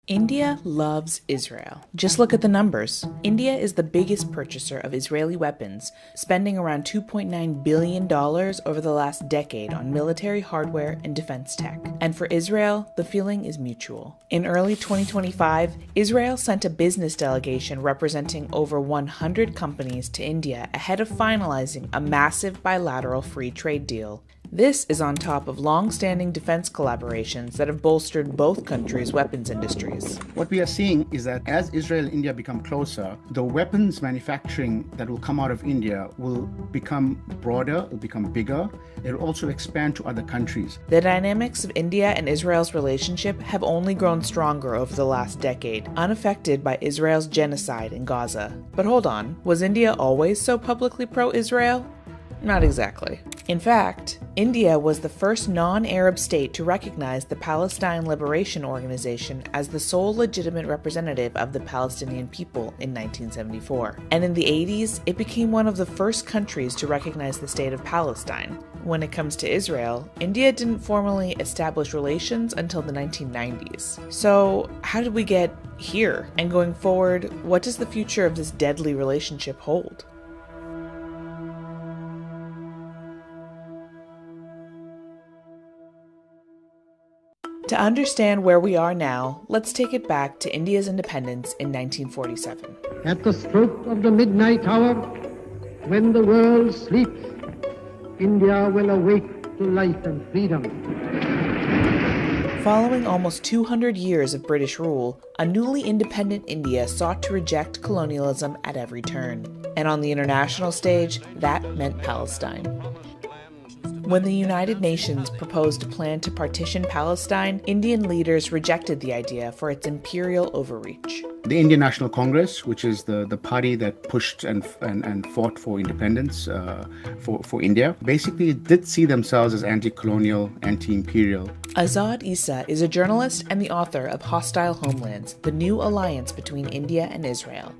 India loves Israel. Just look at the numbers. India is the biggest purchaser of Israeli weapons, spending around $2.9 billion over the last decade on military hardware and defense tech. And for Israel, the feeling is mutual. In early 2025, Israel sent a business delegation representing over 100 companies to India ahead of finalizing a massive bilateral free trade deal. This is on top of long-standing defense collaborations that have bolstered both countries' weapons industries. What we are seeing is that as Israel and India become closer, the weapons manufacturing that will come out of India will become broader, will become bigger. It will also expand to other countries. The dynamics of India and Israel's relationship have only grown stronger over the last decade, unaffected by Israel's genocide in Gaza. But hold on, was India always so publicly pro-Israel? Not exactly. In fact, India was the first non-Arab state to recognize the Palestine Liberation Organization as the sole legitimate representative of the Palestinian people in 1974. And in the 80s, it became one of the first countries to recognize the state of Palestine. When it comes to Israel, India didn't formally establish relations until the 1990s. So, how did we get here? And going forward, what does the future of this deadly relationship hold? To understand where we are now, let's take it back to India's independence in 1947. At the stroke of the midnight hour, when the world sleeps, India will awake to life and freedom. Following almost 200 years of British rule, a newly independent India sought to reject colonialism at every turn. And on the international stage, that meant Palestine. When the United Nations proposed a plan to partition Palestine, Indian leaders rejected the idea for its imperial overreach. The Indian National Congress, which is the party that pushed and fought for independence for India, basically did see themselves as anti-colonial, anti-imperial. Azad Issa is a journalist and the author of Hostile Homelands, the new alliance between India and Israel.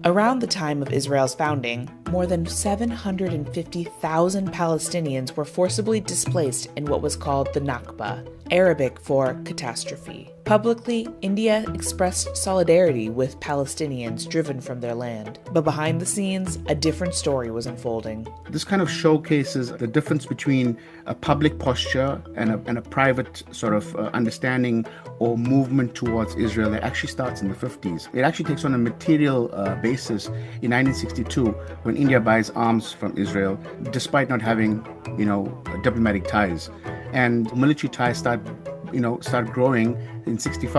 Around the time of Israel's founding, more than 750,000 Palestinians were forcibly displaced in what was called the Nakba, Arabic for catastrophe. Publicly, India expressed solidarity with Palestinians driven from their land. But behind the scenes, a different story was unfolding. This kind of showcases the difference between a public posture and a private sort of understanding or movement towards Israel that actually starts in the 50s. It actually takes on a material basis in 1962 when India buys arms from Israel, despite not having, diplomatic ties. And military ties start growing in 65.